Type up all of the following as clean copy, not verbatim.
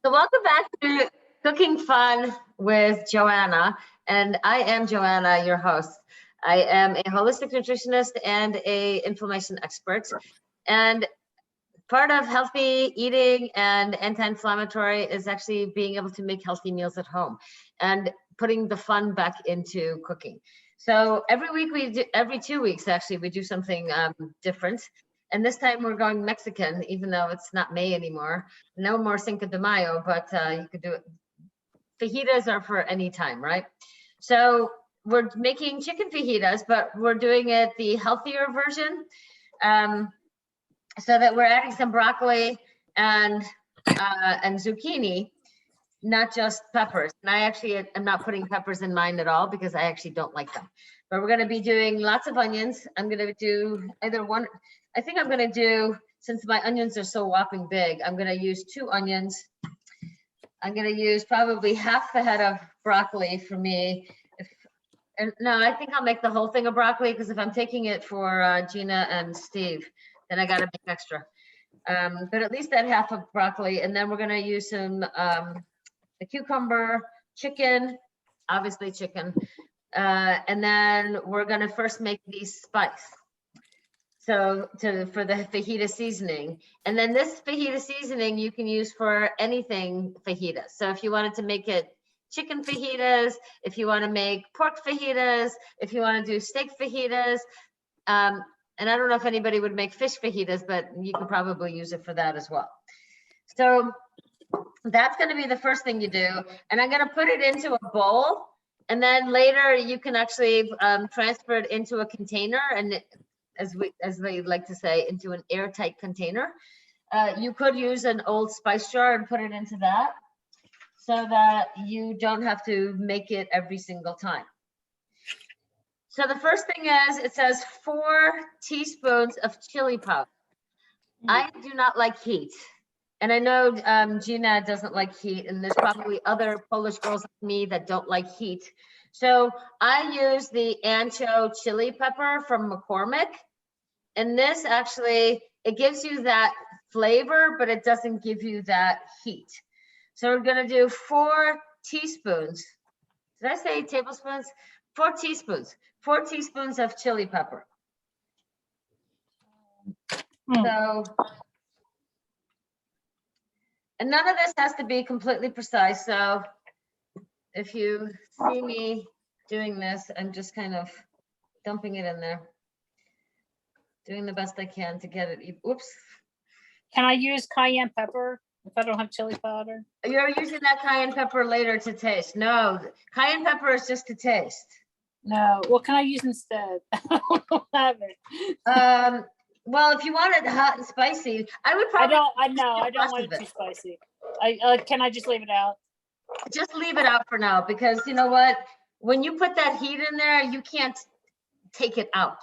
So welcome back to Cooking Fun with Joanna, and I am Joanna, your host. I am a holistic nutritionist and a inflammation expert, and part of healthy eating and anti-inflammatory is actually being able to make healthy meals at home and putting the fun back into cooking. So every week every 2 weeks actually, we do something different. And this time we're going Mexican, even though it's not May anymore. No more Cinco de Mayo, but you could do it. Fajitas are for any time, right? So we're making chicken fajitas, but we're doing it the healthier version. So that we're adding some broccoli and zucchini, not just peppers. And I actually am not putting peppers in mine at all because I actually don't like them. But we're going to be doing lots of onions. I'm going to do either one. I think I'm going to do, since my onions are so whopping big, I'm going to use 2 onions. I'm going to use probably half the head of broccoli for me. No, I think I'll make the whole thing of broccoli because if I'm taking it for Gina and Steve, then I got to make extra. But at least that half of broccoli. And then we're going to use some the cucumber, chicken, obviously chicken. And then we're going to first make these spice. So for the fajita seasoning. And then this fajita seasoning you can use for anything fajita. So if you wanted to make it chicken fajitas, if you want to make pork fajitas, if you want to do steak fajitas, and I don't know if anybody would make fish fajitas, but you could probably use it for that as well. So that's going to be the first thing you do. And I'm going to put it into a bowl. And then later you can actually transfer it into a container. And as they like to say, into an airtight container. You could use an old spice jar and put it into that so that you don't have to make it every single time. So the first thing is, it says 4 teaspoons of chili powder. I do not like heat. And I know Gina doesn't like heat, and there's probably other Polish girls like me that don't like heat. So I use the Ancho Chili pepper from McCormick. And this actually, it gives you that flavor, but it doesn't give you that heat. So we're gonna do 4 teaspoons. Did I say tablespoons? 4 teaspoons. 4 teaspoons of chili pepper. So, and none of this has to be completely precise. So if you see me doing this, I'm just kind of dumping it in there, doing the best I can to get it. Oops. Can I use cayenne pepper if I don't have chili powder? You're using that cayenne pepper later to taste. No, cayenne pepper is just to taste. No. What can I use instead? I don't have it. Well, if you want it hot and spicy, I would probably. I don't want it too spicy. Can I just leave it out? Just leave it out for now, because you know what? When you put that heat in there, you can't take it out.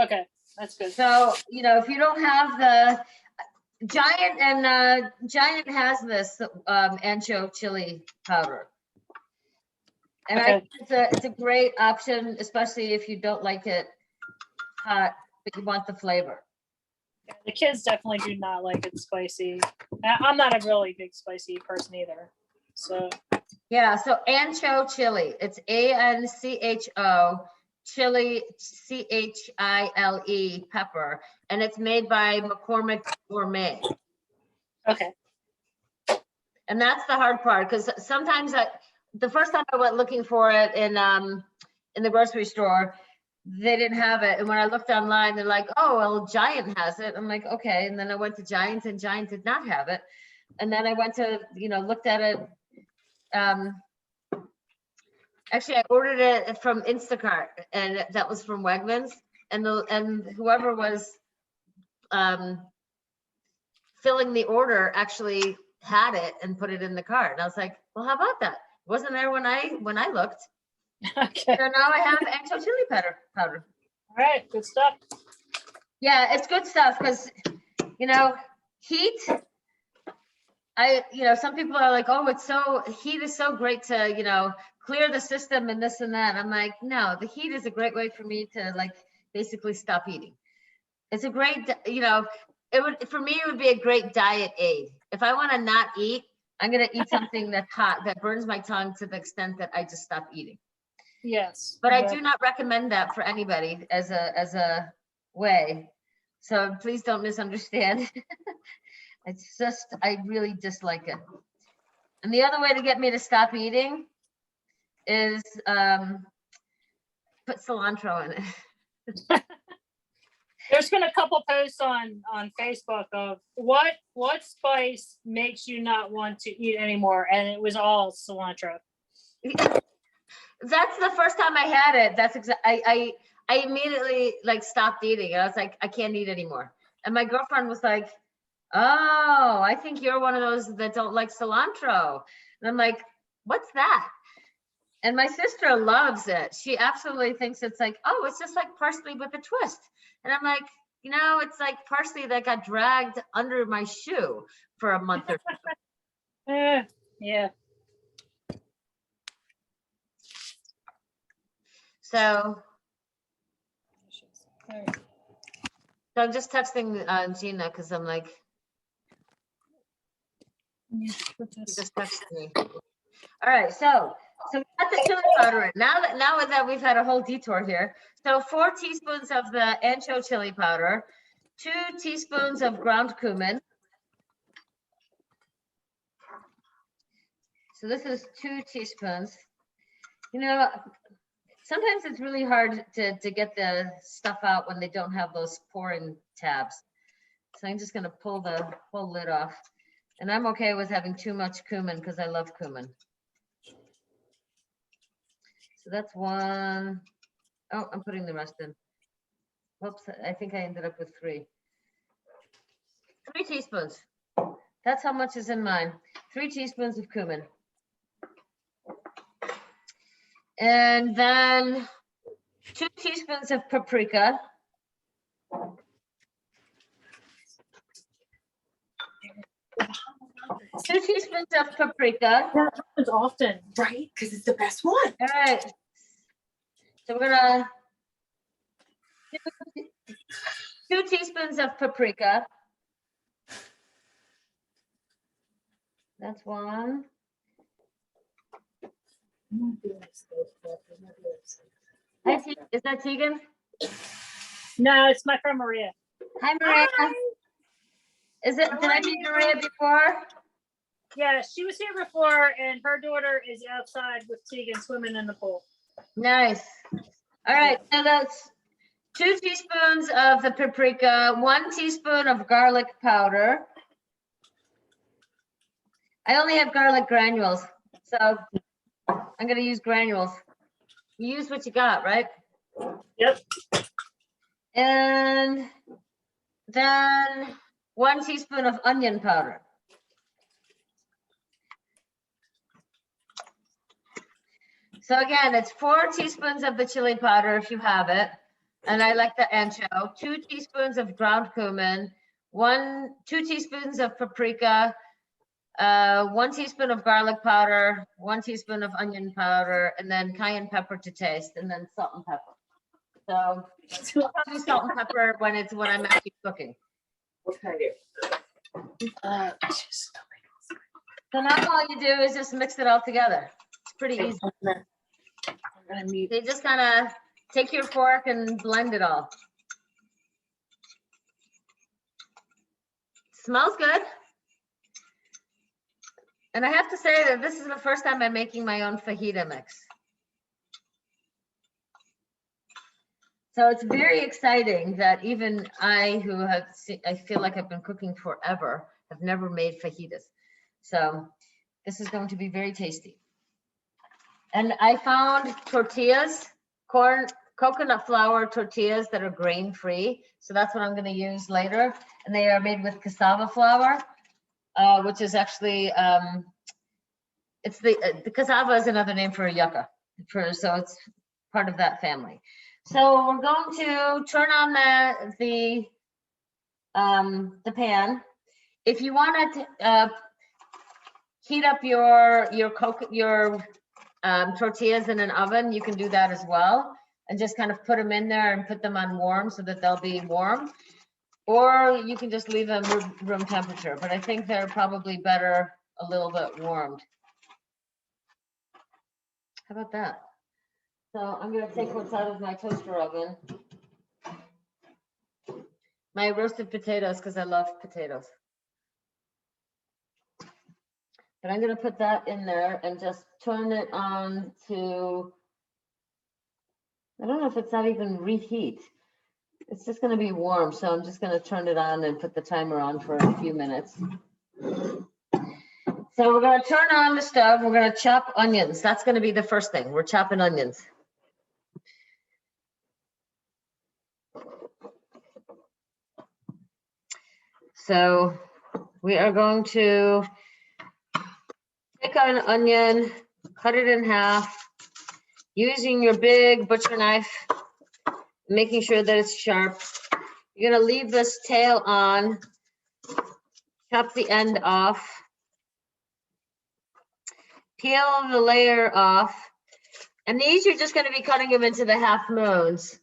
Okay, that's good. So, you know, if you don't have the Giant, and Giant has this Ancho Chili powder. And okay. I think it's a great option, especially if you don't like it hot, but you want the flavor. Yeah, the kids definitely do not like it spicy. I'm not a really big spicy person either. So yeah, so Ancho Chili. It's ANCHO Chili, CHILE pepper, and it's made by McCormick Gourmet. Okay. And that's the hard part, because sometimes the first time I went looking for it in the grocery store, they didn't have it. And when I looked online, they're like, oh, well, Giant has it. I'm like, okay. And then I went to Giant, and Giant did not have it. And then I went to, looked at it. Actually, I ordered it from Instacart, and that was from Wegmans. And whoever was filling the order actually had it and put it in the cart. And I was like, well, how about that? It wasn't there when I looked. Okay. So now I have Ancho Chili powder. All right, good stuff. Yeah, it's good stuff because, heat. Some people are like, oh, heat is so great to, clear the system and this and that. I'm like, no, the heat is a great way for me to basically stop eating. It's a great, for me, it would be a great diet aid. If I want to not eat, I'm gonna eat something that's hot, that burns my tongue to the extent that I just stop eating. Yes. But I do not recommend that for anybody as a way. So please don't misunderstand. It's just, I really dislike it. And the other way to get me to stop eating is put cilantro in it. There's been a couple posts on Facebook of what spice makes you not want to eat anymore, and it was all cilantro. That's the first time I had it. That's I immediately like stopped eating. I was like, I can't eat anymore. And my girlfriend was like, oh, I think you're one of those that don't like cilantro. And I'm like, what's that? And my sister loves it. She absolutely thinks it's like, oh, it's just like parsley with a twist. And I'm like, you know, it's like parsley that got dragged under my shoe for a month or two. Yeah. So I'm just texting Gina because I'm like, she just texted me. All right, so we got the chili powder in. Now that we've had a whole detour here, so 4 teaspoons of the Ancho chili powder, 2 teaspoons of ground cumin. So this is 2 teaspoons. You know, sometimes it's really hard to get the stuff out when they don't have those pouring tabs. So I'm just gonna pull the whole lid off. And I'm okay with having too much cumin because I love cumin. So that's 1. Oh, I'm putting the rest in. Whoops, I think I ended up with 3. 3 teaspoons. That's how much is in mine. 3 teaspoons of cumin. And then 2 teaspoons of paprika. 2 teaspoons of paprika. That happens often, Right? Because it's the best one. All right. So we're gonna 2 teaspoons of paprika. That's 1. Is that Tegan? No, it's my friend Maria. Hi, Maria. Did I meet Maria before? Yeah, she was here before, and her daughter is outside with Tegan swimming in the pool. Nice. All right, so that's 2 teaspoons of the paprika, 1 teaspoon of garlic powder. I only have garlic granules, so I'm gonna use granules. You use what you got, right? Yep. And then 1 teaspoon of onion powder. So again, it's 4 teaspoons of the chili powder if you have it. And I like the ancho. 2 teaspoons of ground cumin, 2 teaspoons of paprika, 1 teaspoon of garlic powder, 1 teaspoon of onion powder, and then cayenne pepper to taste, and then salt and pepper. So I'll probably salt and pepper when I'm actually cooking. Okay. So now all you do is just mix it all together. It's pretty easy. You just kind of take your fork and blend it all. Smells good. And I have to say that this is the first time I'm making my own fajita mix. So it's very exciting that even I, who have, I feel like I've been cooking forever, have never made fajitas. So this is going to be very tasty. And I found tortillas, coconut flour tortillas that are grain-free. So that's what I'm going to use later. And they are made with cassava flour, which is actually, it's the cassava is another name for a yucca. So it's part of that family. So we're going to turn on the pan. If you want to heat up your tortillas in an oven, you can do that as well, and just kind of put them in there and put them on warm so that they'll be warm. Or you can just leave them room temperature, but I think they're probably better a little bit warmed. How about that? So I'm gonna take what's out of my toaster oven. My roasted potatoes, because I love potatoes. But I'm gonna put that in there and just turn it on to, I don't know if it's not even reheat. It's just gonna be warm, so I'm just gonna turn it on and put the timer on for a few minutes. So we're gonna turn on the stove, we're gonna chop onions. That's gonna be the first thing, we're chopping onions. So we are going to take an onion, cut it in half, using your big butcher knife, making sure that it's sharp. You're gonna leave this tail on, chop the end off, peel the layer off, and these you're just gonna be cutting them into the half moons.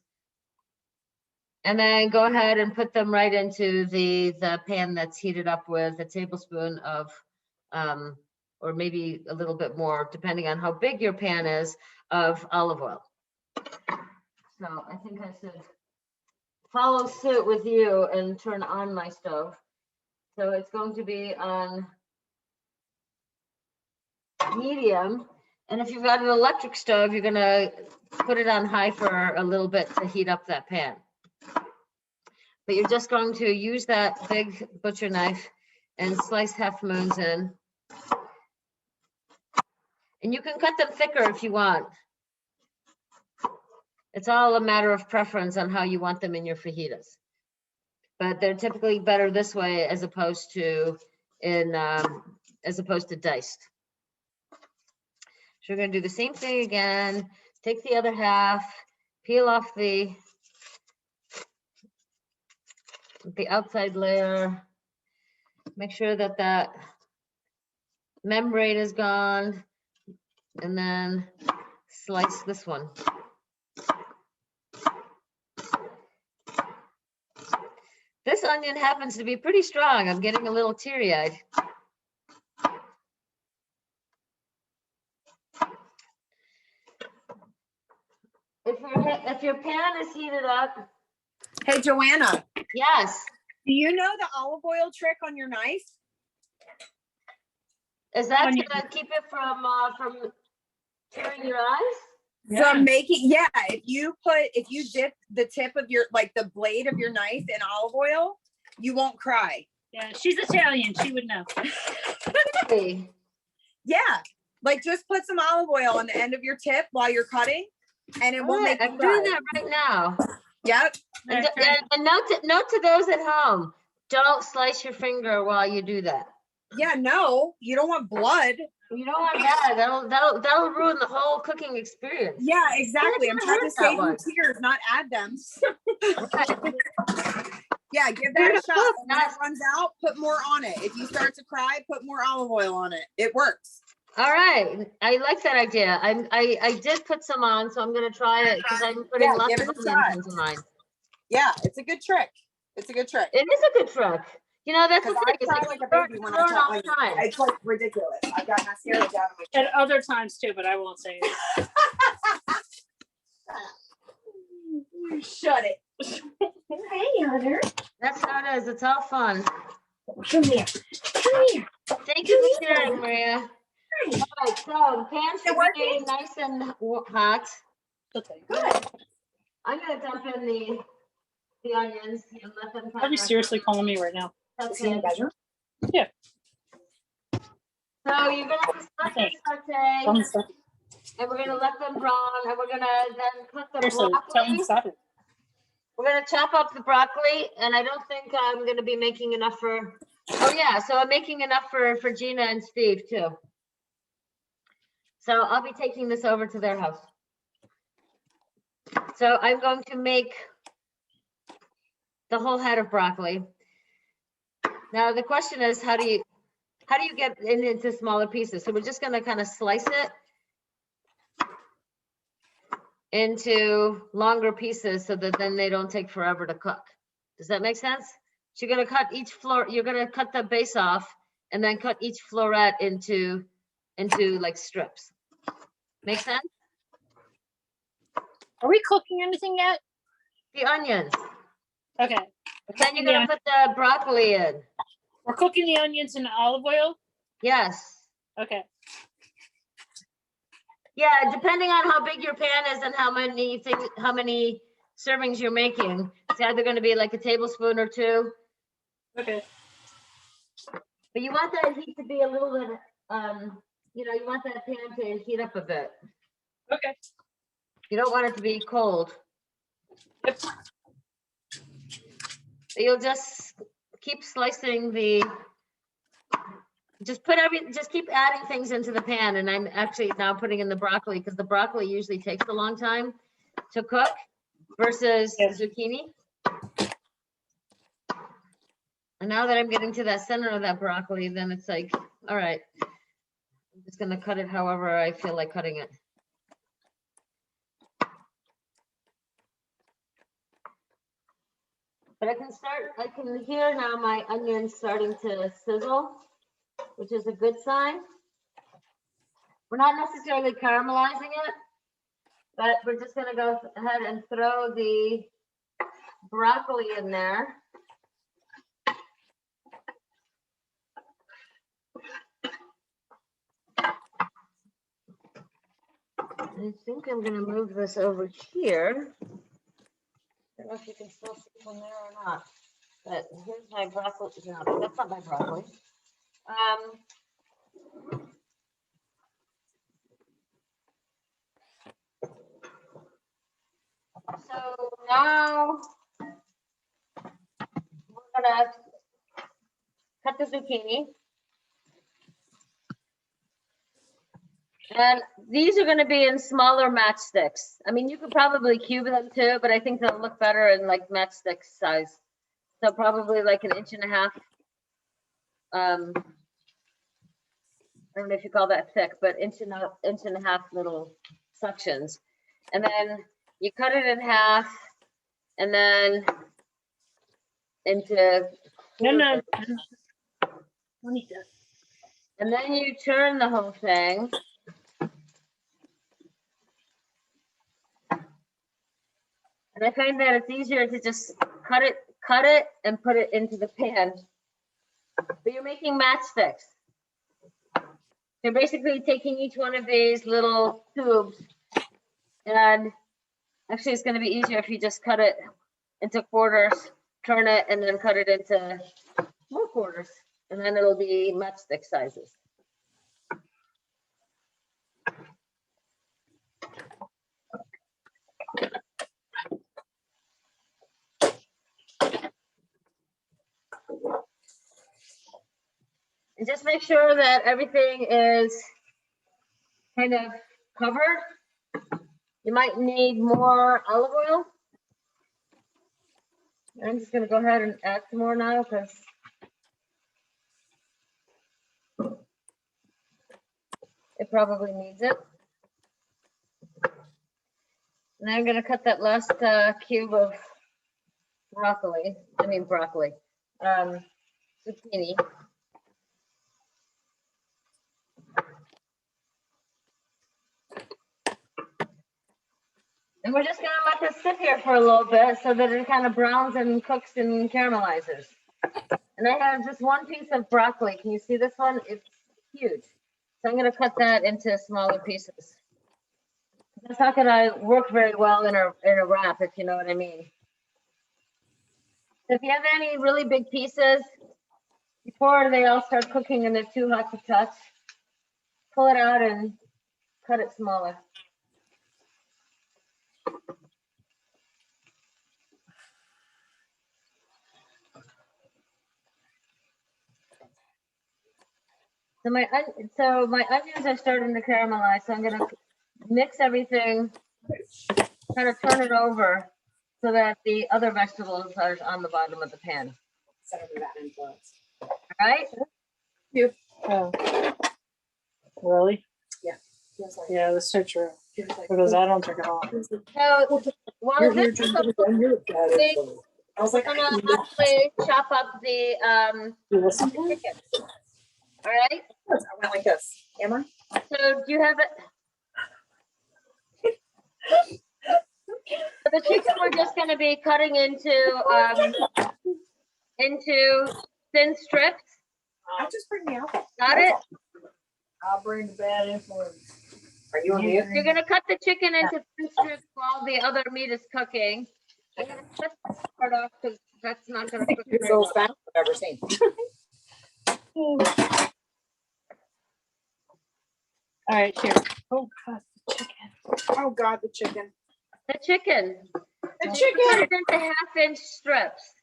And then go ahead and put them right into the pan that's heated up with a tablespoon of, or maybe a little bit more, depending on how big your pan is, of olive oil. So I think I should follow suit with you and turn on my stove. So it's going to be on medium. And if you've got an electric stove, you're gonna put it on high for a little bit to heat up that pan. But you're just going to use that big butcher knife and slice half moons in. And you can cut them thicker if you want. It's all a matter of preference on how you want them in your fajitas. But they're typically better this way as opposed to diced. So we're gonna do the same thing again. Take the other half, peel off the outside layer. Make sure that that membrane is gone, and then slice this one. This onion happens to be pretty strong. I'm getting a little teary-eyed. If your pan is heated up. Hey, Joanna, Yes. do you know the olive oil trick on your knife? Is that to keep it from tearing your eyes? Yeah. From making, yeah, if you dip the tip of your, like the blade of your knife in olive oil, you won't cry. Yeah, she's Italian. She would know. Really? Yeah, like just put some olive oil on the end of your tip while you're cutting, and it won't make you I'm cry. doing that right now. Yep. And note to those at home, don't slice your finger while you do that. Yeah, no, you don't want blood. You don't want that. That'll ruin the whole cooking experience. Yeah, exactly. I'm trying to save one. you tears, not add them. Okay. Yeah, give that a shot. When it runs out, put more on it. If you start to cry, put more olive oil on it. It works. All right. I like that idea. I did put some on, so I'm gonna try it because I'm putting lots give of it a onions shot. into mine. Yeah, it's a good trick. It's a good trick. It is a good trick. You know, that's the Because thing. I It's cry like like a baby when I cut all the onions. time. It's like ridiculous. I've got mascara down on my At other times too, but I won't say it. Shut it. Hey, Hunter. That's how it is. It's all fun. Come here. Come here. Thank you for sharing, Maria. All right, so the pan should be nice and hot. Good. I'm gonna dump in the onions and let them. Are you seriously calling me right now? Is he in the bedroom? Yeah. So you're gonna let them saute, and we're gonna let them brown, and we're gonna then cut the Seriously, tell him broccoli. to stop it. We're gonna chop up the broccoli, and I don't think I'm gonna be making enough for. Oh yeah, so I'm making enough for Gina and Steve too. So I'll be taking this over to their house. So I'm going to make the whole head of broccoli. Now the question is, how do you get it into smaller pieces? So we're just gonna kind of slice it into longer pieces so that then they don't take forever to cook. Does that make sense? So you're gonna cut you're gonna cut the base off and then cut each floret into like strips. Make sense? Are we cooking anything yet? The onions. Okay. Then you're gonna put the broccoli in. We're cooking the onions in olive oil? Yes. Okay. Yeah, depending on how big your pan is and how many servings you're making, it's either going to be like a tablespoon or two. Okay. But you want that heat to be a little bit, you want that pan to heat up a bit. Okay. You don't want it to be cold. Yep. But you'll just keep slicing just keep adding things into the pan. And I'm actually now putting in the broccoli because the broccoli usually takes a long time to cook versus zucchini. And now that I'm getting to that center of that broccoli, then it's like, all right, I'm just gonna cut it however I feel like cutting it. But I can hear now my onions starting to sizzle, which is a good sign. We're not necessarily caramelizing it, but we're just gonna go ahead and throw the broccoli in there. I think I'm gonna move this over here. I don't know if you can still see from there or not, but here's my broccoli. No, that's not my broccoli. So now we're gonna cut the zucchini. And these are going to be in smaller matchsticks. I mean, you could probably cube them too, but I think they'll look better in like matchstick size. So probably like 1.5 inches. I don't know if you call that thick, but 1.5 inches little sections. And then you cut it in half and then into. No. And then you turn the whole thing. And I find that it's easier to just cut it and put it into the pan. But you're making matchsticks. You're basically taking each one of these little tubes, and actually it's going to be easier if you just cut it into quarters, turn it, and then cut it into more quarters, and then it'll be matchstick sizes. And just make sure that everything is kind of covered. You might need more olive oil. I'm just gonna go ahead and add some more now because it probably needs it. And I'm gonna cut that last cube of zucchini. And we're just gonna let this sit here for a little bit so that it kind of browns and cooks and caramelizes. And I have just one piece of broccoli. Can you see this one? It's huge. So I'm gonna cut that into smaller pieces. That's not gonna work very well in a wrap, if you know what I mean. So if you have any really big pieces, before they all start cooking and they're too hot to touch, pull it out and cut it smaller. So my onions are starting to caramelize, so I'm gonna mix everything, kind of turn it over so that the other vegetables are on the bottom of the pan. All right? Oh. Really? Yeah. Yeah, that's so true. Because I don't take it off. So while this is cooking, I was like, I'm gonna actually chop up the chicken. All right. I went like this. Am I? So do you have it? So the chicken we're just going to be cutting into thin strips. I'll just bring me out. Got it? I'll bring the bad influence. Are you on mute? You're going to cut the chicken into thin strips while the other meat is cooking. I'm going to cut this part off because that's not going to cook It's very the well. most fast I've ever seen. All right, here. Oh God, the chicken. Oh God, the chicken. The chicken. The Cut chicken. it into 1/2-inch strips.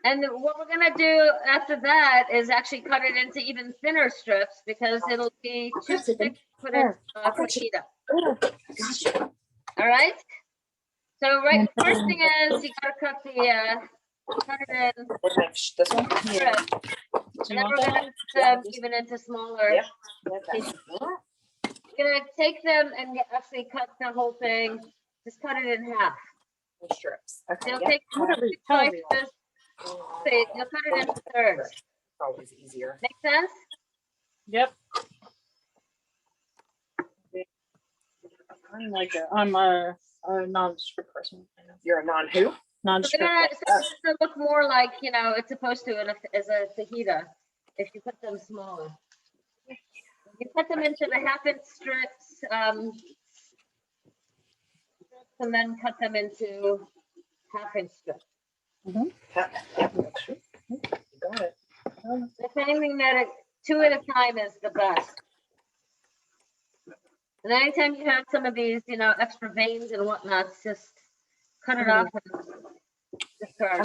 And what we're gonna do after that is actually cut it into even thinner strips because it'll be too thick to put in fajita. All right. So first thing is you gotta cut it in This one? strips. And then we're gonna cut them even into smaller Yeah. pieces. You're gonna take them and actually cut the whole thing. Just cut it in half. Strips. Okay. You'll Yeah. take two slices. You'll cut it into thirds. Always easier. Make sense? Yep. I'm a non-strip person. You're a non-who? So Non-strip. it's gonna look more like, it's supposed to as a fajita if you put them smaller. You cut them into the 1/2-inch strips, and then cut them into 1/2-inch strips. You got it. The finding that 2 at a time is the best. And anytime you have some of these, extra veins and whatnot, just cut it off and discard.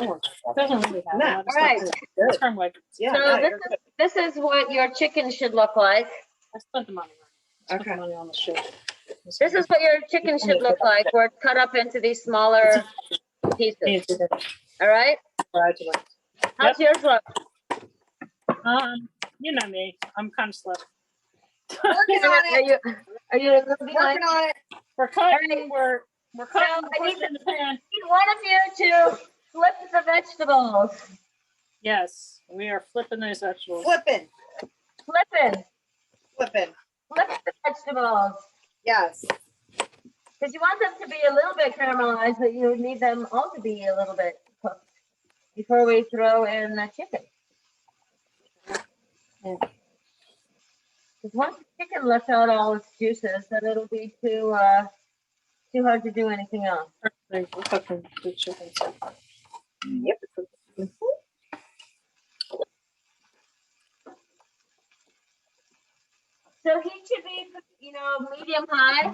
Doesn't really have. No. a lot of All right. stuff in it. Turn like Yeah. So no, you're good. this is what your chicken should look like. I spent the money. I spent the money on the shit. This is what your chicken should look like. We're cut up into these smaller pieces. All right. How's yours look? You know me. I'm kind of slow. Working on it. Are you Working on it. We're cutting. Alright. We're cutting. I We're need putting in the pan. one of you to flip the vegetables? Yes, we are flipping those vegetables. Flipping. Flipping. Flipping. Flip the vegetables. Yes. Because you want them to be a little bit caramelized, but you need them all to be a little bit cooked before we throw in the chicken. Because once the chicken lets out all its juices, then it'll be too hard to do anything else. We're cooking the chicken. Yep. So heat should be, medium high.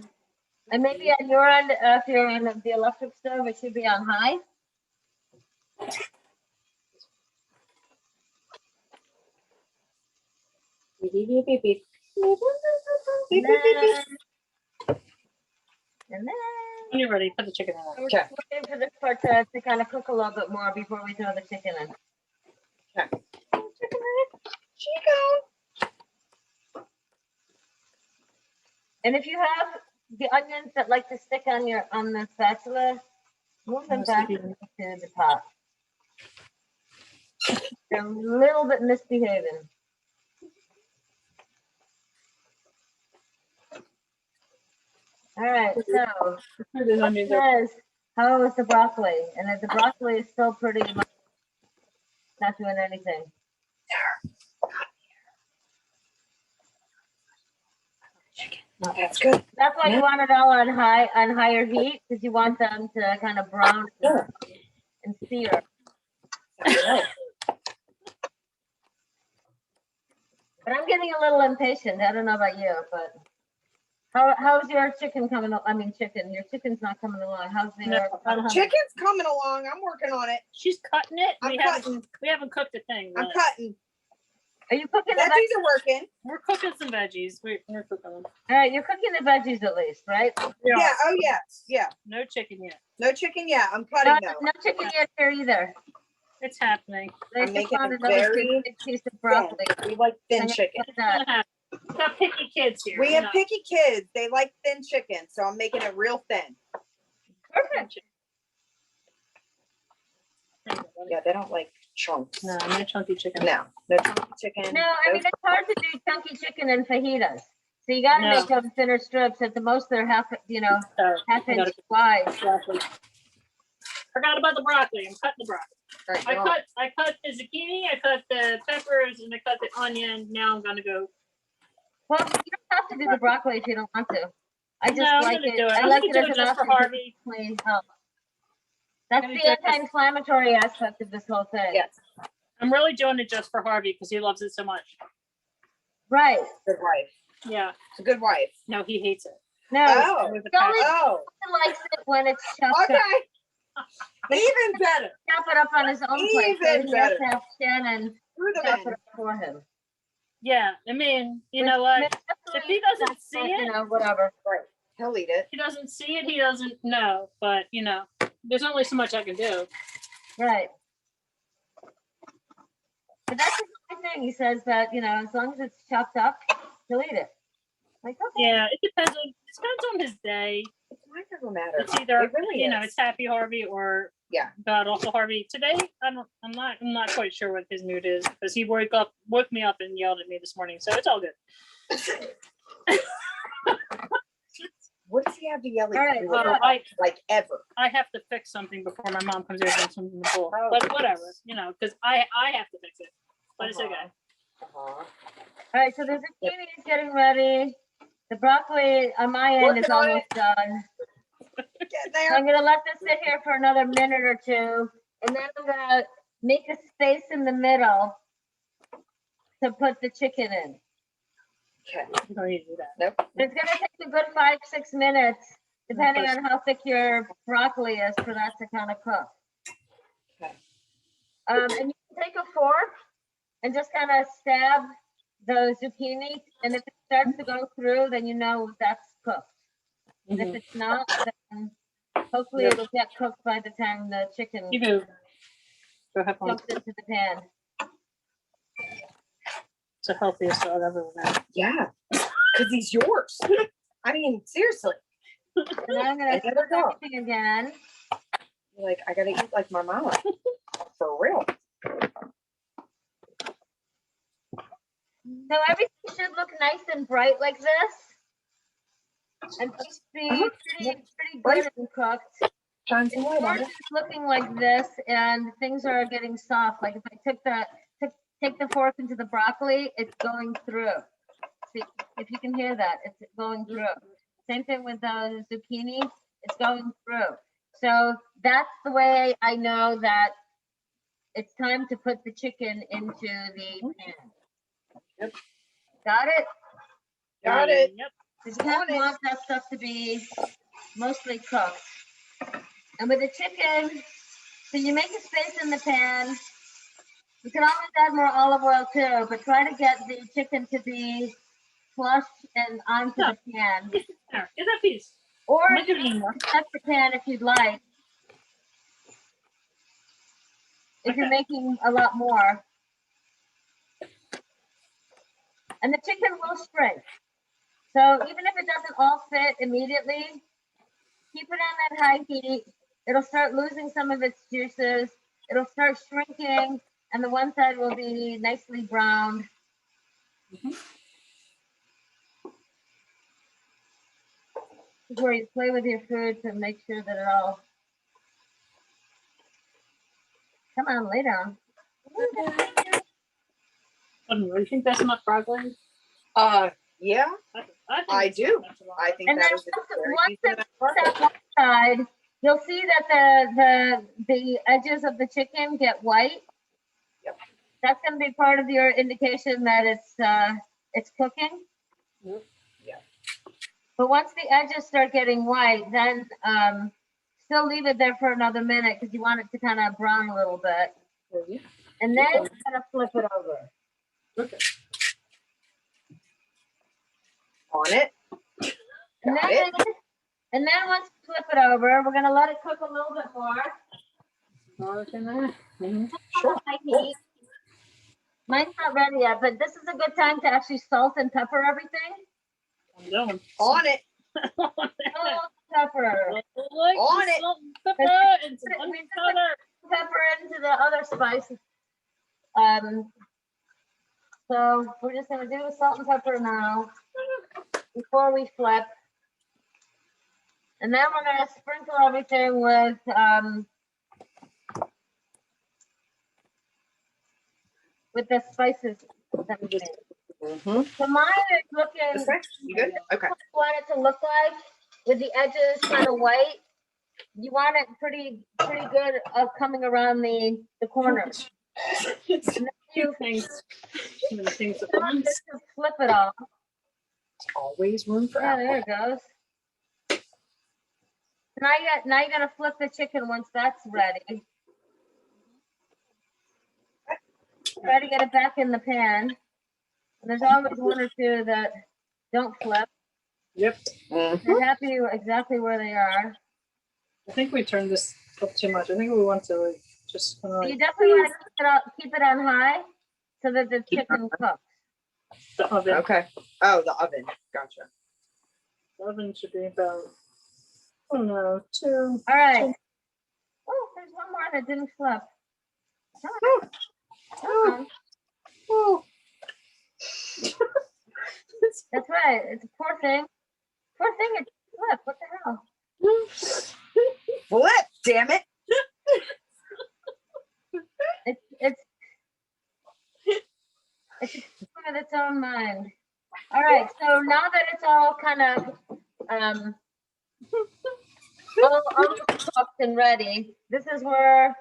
And maybe on your end, if you're on the electric stove, it should be on high. Beep, beep, beep, beep, beep. And then When you're ready, put the chicken in. we're Okay. waiting for this part to kind of cook a little bit more before we throw the chicken in. Chico. And if you have the onions that like to stick on the spatula, move them back into the pot. They're a little bit misbehaving. All right, so it says, how was the broccoli? And if the broccoli is still pretty much not doing anything. No, that's good. That's why you want it all on higher heat, because you want them to kind of brown and sear. But I'm getting a little impatient. I don't know about you, but how's your chicken coming? Your chicken's not coming along. How's your Chicken's coming along. I'm working on it. She's cutting it. I'm We haven't cooked a thing. I'm really. cutting. Are you cooking the Veggies veggies? are working. We're cooking some veggies. We're cooking them. All right, you're cooking the veggies at least, right? Yeah. Oh, yes. Yeah. No chicken yet. No chicken yet. I'm cutting though. No chicken yet here either. It's happening. They I'm just making found a another very big piece of broccoli. We like thin And chicken. cook that. We got picky kids here. We have picky kids. They like thin chicken, so I'm making it real thin. Perfect. Yeah, they don't like chunks. No, no chunky chicken. No chunky chicken. No, I mean, it's hard to do chunky chicken and fajitas. So you gotta No. make them thinner strips. At the most, they're half I inch gotta- wide. Exactly. Forgot about the broccoli. I'm cutting the broccoli. All right, I cut the zucchini, I cut the peppers, and I cut the onion. Now I'm gonna go. Well, you don't have to do the broccoli if you don't want to. I just No, I'm like gonna it. do it. I I'm like gonna it do as it an just for option. 'cause Harvey. it's clean. Oh. That's Gonna the do it just- anti-inflammatory aspect of this whole thing. Yes. I'm really doing it just for Harvey because he loves it so much. Right. Good wife. Yeah. It's a good wife. No, he hates it. No. Oh. With the The only passion. Oh. person likes it when it's chopped Okay. up. Even better. Chop it up on his own plate. So Even he has to better. have Shannon Through the chop it men. up for him. Yeah, I mean, you Which know what? makes If he doesn't see you it, know, whatever. Right. He'll eat it. he doesn't see it. He doesn't know. But you know, there's only so much I can do. Right. But that's the only thing. He says that, as long as it's chopped up, he'll eat it. Like, okay. Yeah, it depends on his day. It never matters. It's either It really is. it's happy Harvey or Yeah. God awful Harvey. Today, I'm not quite sure what his mood is because he woke me up and yelled at me this morning. So it's all good. What does he have to yell at All right, you well, about? Like ever? I have to fix something before my mom comes over and swims in the pool. Oh. But whatever, because I have to fix it. But it's okay. Uh-huh. All right, so the zucchini is getting ready. The broccoli on my end Working is on almost done. Get So there. I'm gonna let this sit here for another minute or two, and then I'm gonna make a space in the middle to put the chicken in. Okay. You don't need to do that. Nope. It's gonna take a good 5-6 minutes, depending on how thick your broccoli is, for that to kind of cook. Okay. And you can take a fork and just kind of stab the zucchini, and if it starts to go through, then you know that's cooked. And if it's not, then hopefully Yep. it'll get cooked by the time the chicken You go. Go have fun. jumps into the pan. It's the healthiest dog I've ever had. Yeah. Because he's yours. I mean, seriously. And then I'm gonna Another cook dog. everything again. Like, I gotta eat like my mama. For real. So everything should look nice and bright like this, and just be pretty good and cooked. Shine some light on Yours it. is looking like this, and things are getting soft. Like if I take the fork into the broccoli, it's going through. See if you can hear that, it's going through. Same thing with the zucchini, it's going through. So that's the way I know that it's time to put the chicken into the pan. Yep. Got it? Got it. Yep. Because you kind of want that stuff to be mostly cooked. And with the chicken, so you make a space in the pan. You can always add more olive oil too, but try to get the chicken to be flush and onto the pan. There. Get that piece. Or I'm you not giving you more. can separate pan if you'd like. If you're Okay. making a lot more. And the chicken will shrink. So even if it doesn't all fit immediately, keep it on that high heat. It'll start losing some of its juices. It'll start shrinking, and the one side will be nicely browned. This is where you play with your food to make sure that it all. Come on, lay down. You think that's enough broccoli? Yeah, I it's do. not much at all. I think And that then is a very once decent it's amount. that one side, you'll see that the edges of the chicken get white. Yep. That's going to be part of your indication that it's cooking. Yep. Yeah. But once the edges start getting white, then still leave it there for another minute because you want it to kind of brown a little bit, Oh, yeah. and then kind of flip it over. Okay. On it. And Got then, it. and then once you flip it over, we're going to let it cook a little bit more. Garlic in there. Sure. High heat. Mine's not ready yet, but this is a good time to actually salt and pepper everything. I'm going. On it. Salt, pepper. Like On the it. salt and pepper and some onion powder. Pepper into the other spices. So we're just gonna do the salt and pepper now before we flip. And then we're gonna sprinkle everything with the spices that we made. So mine is looking, This way? You good? Okay. what you want it to look like, with the edges kind of white. You want it pretty good of coming around the corners. And then you Things at just once. flip it all. Always room for Yeah, apple. there it goes. Now you're gonna flip the chicken once that's ready. Try to get it back in the pan. And there's always one or two that don't flip. Yep. They're happy exactly where they are. I think we turned this up too much. I think we want to like just kind of You like definitely want to keep it on high so that the chicken cooks. the oven. Okay. Oh, the oven. Gotcha. The oven should be about, I don't know, 2. All right. Oh, there's one more that didn't flip. Come on. Oh. That's right. It's a poor thing. Poor thing, it flipped. What the hell? Flip, damn it. It's of its own mind. All right, so now that it's all kind of all cooked and ready, this is where,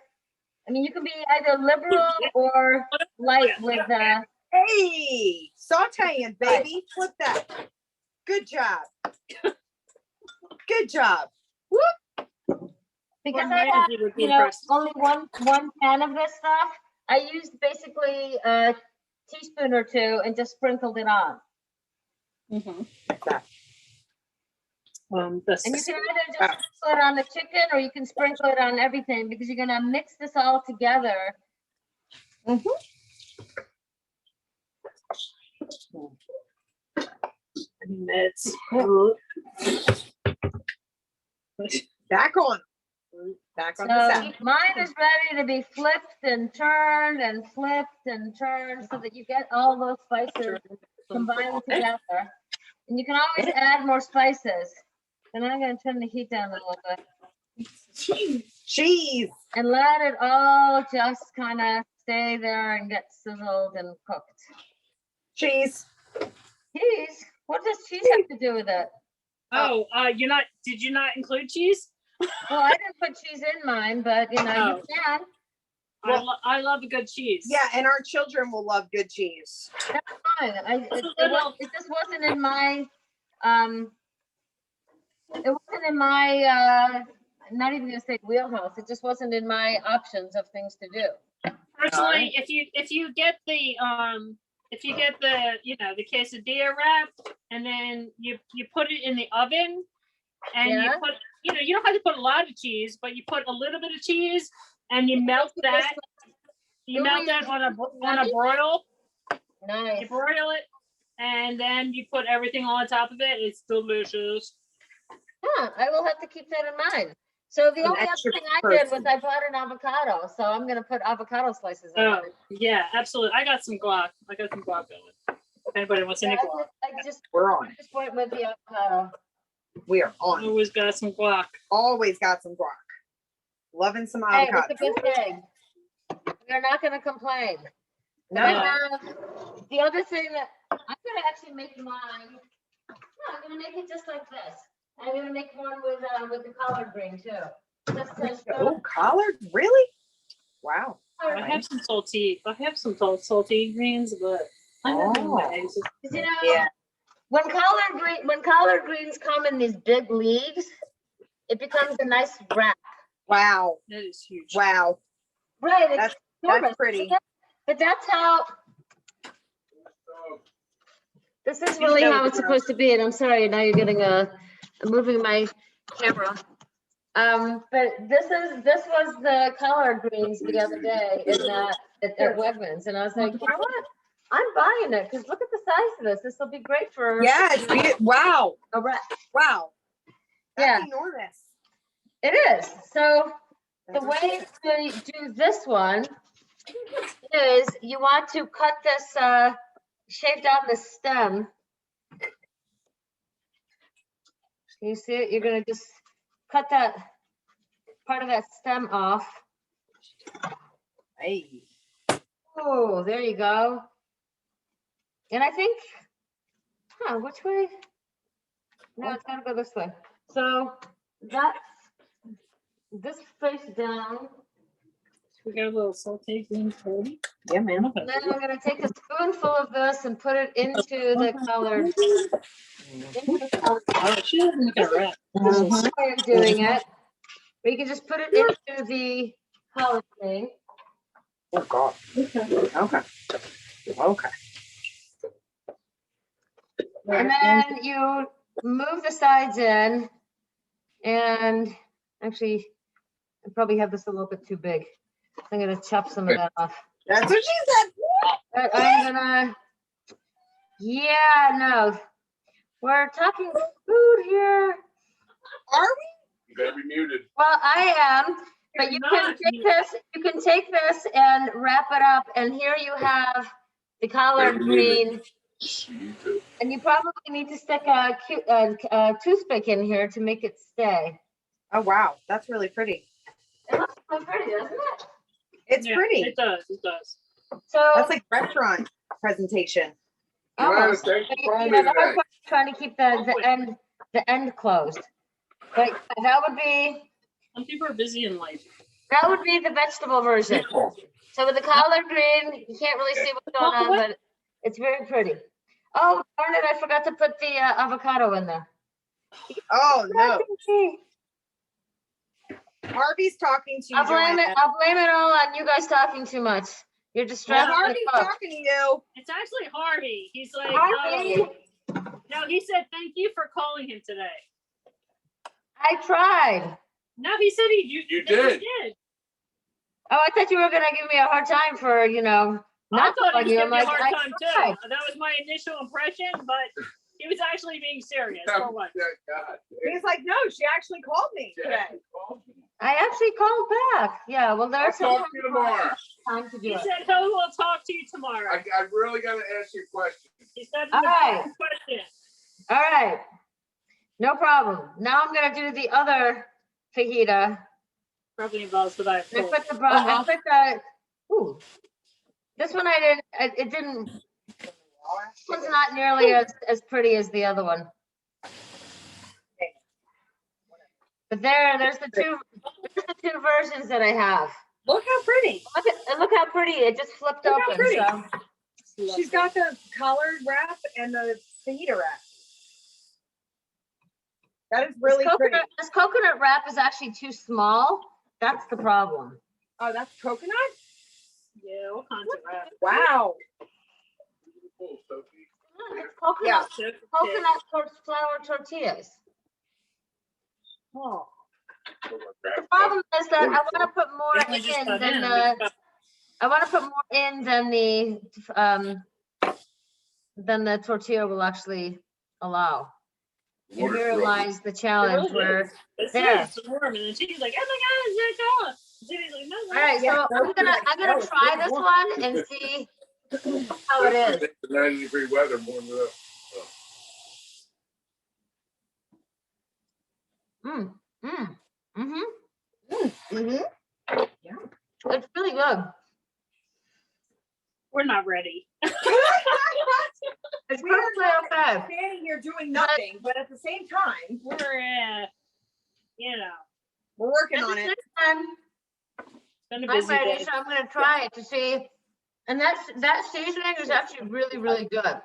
I mean, you can be either liberal or light with Hey, sauteing, baby. Flip that. Good job. Good job. because One I man have, would be you know, impressed. only one pan of this stuff. I used basically a teaspoon or two and just sprinkled it on. This And you can either just sprinkle it on the chicken or you can sprinkle it on everything because you're gonna mix this all together. it's Back on. Back on the So side. mine is ready to be flipped and turned and flipped and turned so that you get all those spices combined together. And you can always add more spices. And I'm gonna turn the heat down a little bit. Cheese. And let it all just kind of stay there and get sizzled and cooked. Cheese. Cheese? What does cheese have to do with it? Oh, did you not include cheese? Well, I didn't put cheese in mine, but you know, you can. I love a good cheese. Yeah, and our children will love good cheese. That's fine. It just wasn't in my not even gonna say wheelhouse. It just wasn't in my options of things to do. Personally, if you get the the quesadilla wrap and then you put it in the oven and you put you don't have to put a lot of cheese, but you put a little bit of cheese and you melt that. You melt that on a broil. Nice. You broil it and then you put everything on top of it. It's delicious. Huh, I will have to keep that in mind. So the only other thing I did was I bought an avocado. So I'm gonna put avocado slices in it. Yeah, absolutely. I got some guac. Going. If anybody wants any guac. We're on. Just went with the avocado. We are on. Always got some guac. Always got some guac. Loving some Hey, avocado. it's a good thing. We're not gonna complain. No. The other thing that I'm gonna actually make mine. No, I'm gonna make it just like this. I'm gonna make one with the collard green too. Oh, collard? Really? Wow. I have some salty greens, but I'm not doing my eggs. You know, when collard greens come in these big leaves, it becomes a nice wrap. Wow. That is huge. Wow. Right. That's pretty. But that's how. This is really how it's supposed to be, and I'm sorry. Now you're getting I'm moving my camera. But this was the collard greens the other day at Wegmans, and I was like, you know what? I'm buying it because look at the size of this. This will be great for Wow. a wrap. Wow. That's enormous. It is. So the way to do this one is you want to cut this, shave down the stem. Can you see it? You're gonna just cut that part of that stem off. Hey. Oh, there you go. And I think, which way? No, it's gotta go this way. So that's this face down. We got a little sauteed green curry. Yeah, man. And then I'm gonna take a spoonful of this and put it into the collard. Oh, she doesn't make a wrap. This is the way of doing it. Or you can just put it into the collard thing. Oh God. Okay. Okay. And then you move the sides in, and actually, I probably have this a little bit too big. I'm gonna chop some of that off. That's what she said. But I'm gonna, no. We're talking food here. Are You better be muted. Well, I am, but you can take this and wrap it up, and here you have the collard green. And you probably need to stick a toothpick in here to make it stay. Oh wow, that's really pretty. It looks so pretty, doesn't it? It's pretty. It does. It does. So That's like restaurant presentation. almost. Thanks But for calling you me know, the hard today. part is trying to keep the end closed. But that would be Some people are busy in life. the vegetable version. So with the collard green, you can't really see what's going on, but it's very pretty. Oh, darn it, I forgot to put the avocado in there. Oh no. Harvey's talking to you. I'll blame Joanna. it all on you guys talking too much. You're Well, distracted. Harvey's talking to you. It's actually Harvey. He's like, Harvey. No, he said thank you for calling him today. I tried. No, he said you did. Oh, I thought you were gonna give me a hard time for, not I thought calling he you. was I'm giving me a like, hard I time tried. too. That was my initial impression, but he was actually being serious for once. God. He's like, no, she actually called me today. I actually called back. Yeah, well, I'll there's talk to you tomorrow. time to do He it. said he will talk to you tomorrow. I really got to ask you a question. He said All right. question. All right. No problem. Now I'm gonna do the other fajita. Probably involves what I I put the ooh. This one it didn't, this one's not nearly as pretty as the other one. But there's the two versions that I have. Look how pretty. Look how pretty it just flipped Look how open. pretty. So She's got the collard wrap and the fajita wrap. That is really pretty. this coconut wrap is actually too small. That's the problem. Oh, that's coconut? Yeah, all kinds of wrap. Wow. It's coconut flour tortillas. Oh. The problem is that I want to put more in than the tortilla will actually allow. And here lies the challenge where there. It's warm, and then she's like, "Oh my God, it's like, no, All right, so I'm gonna try this one and see how it is. It's 90-degree weather warmed it up. It's really good. We're not ready." It's perfectly okay. Standing here doing nothing, but at the same time, We're, we're working on it. it's been a I'm busy ready, day. so I'm gonna try it to see. And that seasoning is actually really, really good.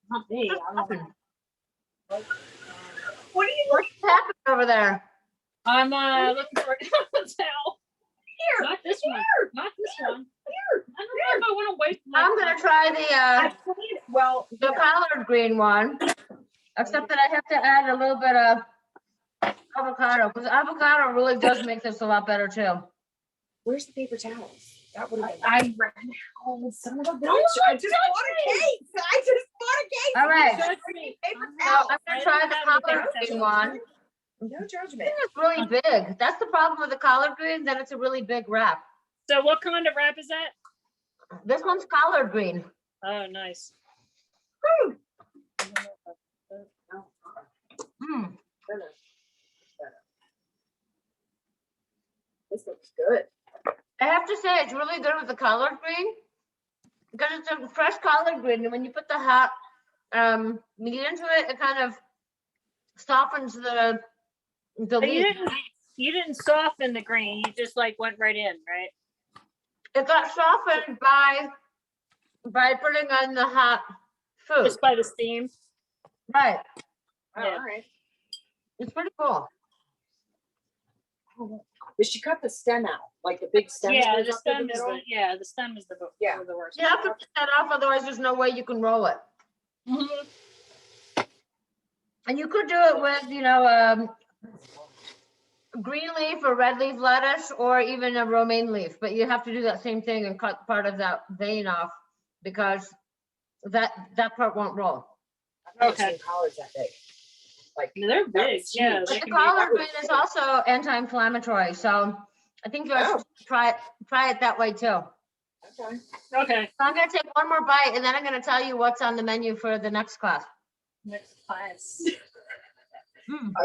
Not me. What are you What's happening over there? I'm looking for a towel. here? Not this one. Not this one. Here. I don't know if I want to waste my I'm gonna try the collard green one, except that I have to add a little bit of avocado, because avocado really does make this a lot better too. Where's the paper towels? That would have been. I ran Oh, son of a bitch! I just bought a case. I just bought a case. All right. You just need paper So towels. I'm gonna try the collard green one. No judgment. It's really big. That's the problem with the collard green. Then it's a really big wrap. So what kind of wrap is that? This one's collard green. Oh, nice. Mm. This looks good. I have to say, it's really good with the collard green because it's a fresh collard green, and when you put the hot meat into it, it kind of softens the But meat. you didn't soften the green. You just like went right in, right? It got softened by putting on the hot food. Just by the steam. Right. Oh, Yeah. all right. It's pretty cool. But she cut the stem out, like the big stem. Yeah, goes the up in stem is middle. the stem is the Yeah. the worst. You have to take that off, otherwise there's no way you can roll it. Mhm. And you could do it with, you know, green leaf or red leaf lettuce, or even a romaine leaf, but you have to do that same thing and cut part of that vein off because that part won't roll. I've never Okay. seen collards that big. Like They're big. That's Yeah, huge. they But the can be. collard green is also anti-inflammatory, so I think you guys should try it that way too. okay. Okay. So I'm gonna take one more bite and then I'm gonna tell you what's on the menu for the next class. Next class.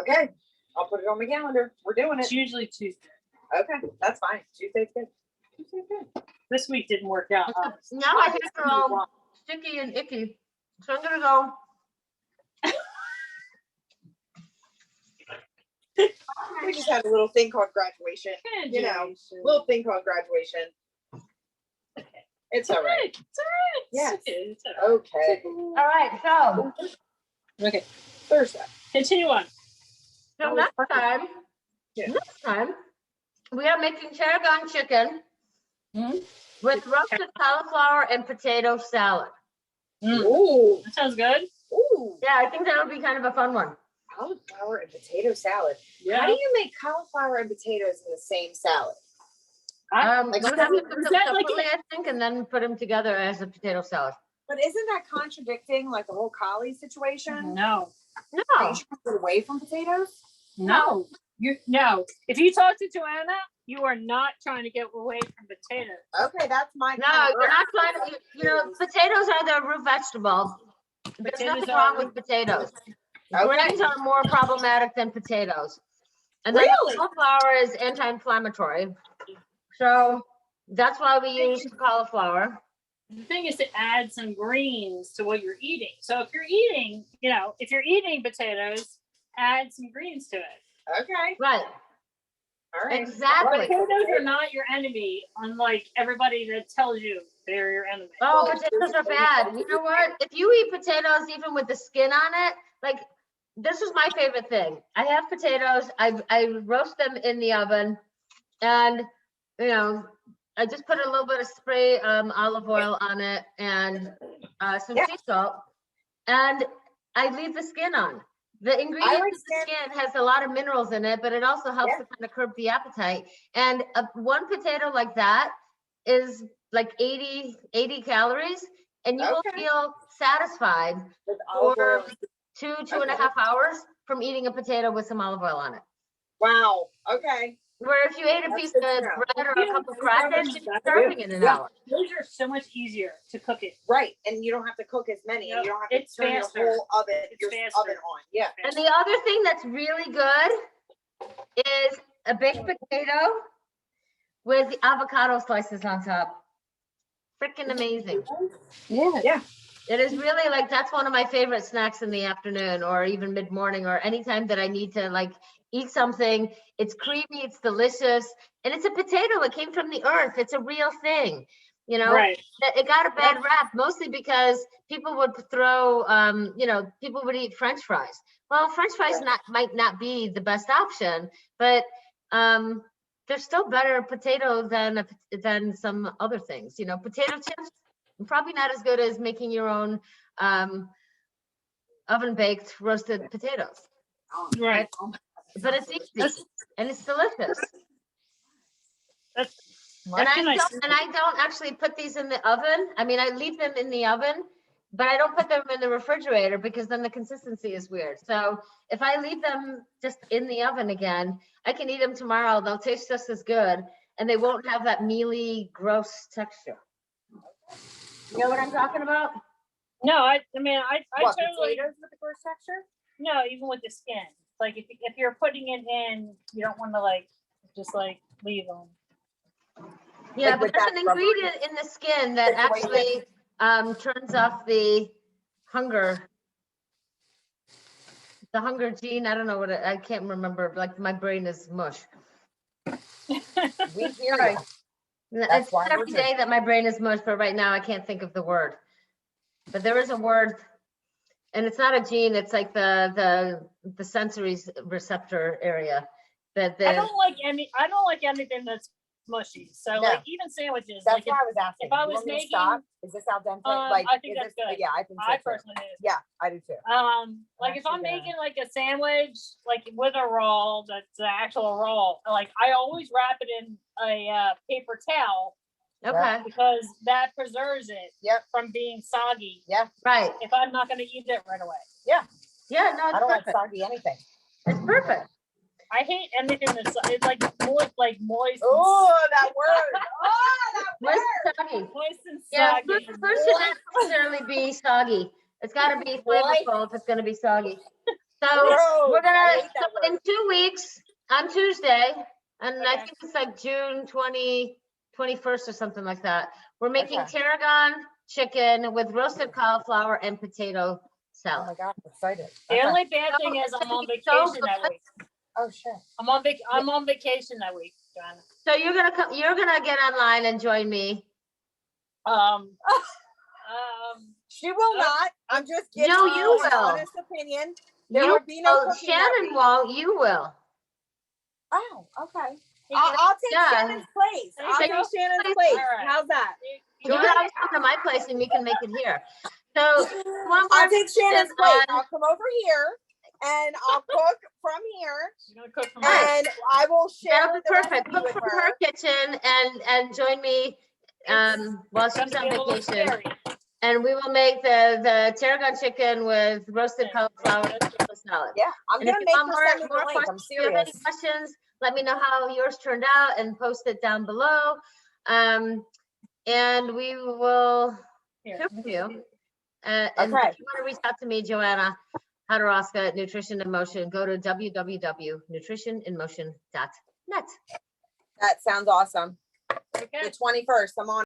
Okay. I'll put it on my calendar. We're doing It's it. usually Tuesday. Okay. That's fine. Tuesday's good. Tuesday's good. This week didn't work out. Now I think they're all sticky and icky, so I'm gonna go. We just had a little thing called graduation. You know, little thing called graduation. It's all right. It's all right. Yes. It's all right. Okay. All right, so Okay. Thursday. Continue on. So next time, we are making tarragon chicken with roasted cauliflower and potato salad. Ooh. That sounds good. Ooh. Yeah, I think that would be kind of a fun one. Cauliflower and potato salad. How Yeah. do you make cauliflower and potatoes in the same salad? Like you have to cook is them that like separately, I think, and then put them together as a potato salad. But isn't that contradicting like the whole cauli situation? No. No, Are you trying to get away from potatoes? No. No. If you talk to Joanna, you are not trying to get away from potatoes. Okay, that's my no, you're not trying to. You know, potatoes are the root vegetable. There's Potatoes nothing are wrong with potatoes. Okay. Grains are more problematic than potatoes. And then Really? cauliflower is anti-inflammatory. So that's why we use cauliflower. The thing is to add some greens to what you're eating. So if you're eating potatoes, add some greens to it. Okay. Right. All right. Exactly. Potatoes are not your enemy, unlike everybody that tells you they're your enemy. Oh, potatoes are bad. You know what? If you eat potatoes even with the skin on it, like this is my favorite thing. I have potatoes. I roast them in the oven, and you know, I just put a little bit of spray olive oil on it and some sea salt, and I leave the skin on. The ingredient of the skin has a lot of minerals in it, but it also helps to kind of curb the appetite. And one potato like that is like 80 calories, and you will feel satisfied for 2.5 hours from eating a potato with some olive oil on it. Wow. Okay. Where if you ate a piece of bread or a couple of crackers, you're starving in an hour. Those are so much easier to cook it. Right. And you don't have to cook as many. And you don't have to It's turn faster. your whole oven, It's your faster. oven on. Yeah. And the other thing that's really good is a baked potato with the avocado slices on top. Freaking amazing. Yeah. Yeah. It is really like, that's one of my favorite snacks in the afternoon or even mid-morning or anytime that I need to like eat something. It's creamy, it's delicious, and it's a potato. It came from the earth. It's a real thing. You know, Right. It got a bad rap mostly because people would throw, people would eat French fries. Well, French fries might not be the best option, but they're still better potato than some other things. You know, potato chips, probably not as good as making your own oven baked roasted potatoes. Right. But it's easy and it's delicious. That's And I don't actually put these in the oven. I mean, I leave them in the oven but I don't put them in the refrigerator because then the consistency is weird. So if I leave them just in the oven again, I can eat them tomorrow. They'll taste just as good and they won't have that mealy, gross texture. You know what I'm talking about? No, I mean, I What, totally, potatoes with the gross texture? no, even with the skin. Like if you're putting it in, you don't want to like, just like leave them. Yeah, Like but with there's that an rubber ingredient in the skin that situation. actually turns off the hunger gene. I don't know what I can't remember. Like my brain is mush. We hear Sorry. you. It's why not we're every day that my brain is mush, but right now I can't think of the word. But there is a word, and it's not a gene. It's like the sensory receptor area. I don't like anything that's mushy. So No. like even sandwiches. That's Like why I was asking. if I You was want me to making, stop? Is this al dente? I think is that's this, good. Yeah, I think so I too. personally do. Yeah, I do too. Like if I'm Actually, making like a sandwich, like with a roll, that's the actual roll. Like I always wrap it in a paper towel Okay. because that preserves it Yep. from being soggy. Yeah. Right. If I'm not going to eat it right away. Yeah. No, it's I don't perfect. like soggy anything. It's perfect. I hate anything that's it's like moist. Oh, that word. Oh, Moist that and soggy. Moist and Yeah, soggy. fruit should not necessarily be soggy. It's got to be flavorful if it's going to be soggy. So Gross. we're I gonna, hate that so in word. 2 weeks on Tuesday, and I Okay. think it's like June 21st or something like that. We're making Okay. tarragon chicken with roasted cauliflower and potato Oh salad. my God, I'm excited. The Okay. only bad thing is I'm on vacation that week. Oh shit. I'm on vacation that week, Joanna. So you're gonna come, you're gonna get online and join me. She will not. I'm just giving No, you you an will. honest opinion. There You would be no will. cooking that Shannon week. won't. You will. Oh, okay. I'll take Yeah. Shannon's place. I'll Take take Shannon's place. place. All right. How's that? You can always come to my place and we can make it here. So I'll take Shannon's place. on- I'll come over here and I'll cook from here, You're gonna cook for and I will share that'll be the perfect. recipe Cook with from her. her kitchen and join me while she's on vacation. And we will make the tarragon chicken with roasted cauliflower and potato salad. Yeah, I'm And if gonna you make want her send me the link. I'm questions, if you have any serious. questions, let me know how yours turned out and post it down below. And we will hear from you. And if you Okay. want to reach out to me, Joanna Hodorowska at Nutrition in Motion, go to www.nutritioninmotion.net. That sounds awesome. Okay. The 21st, I'm on.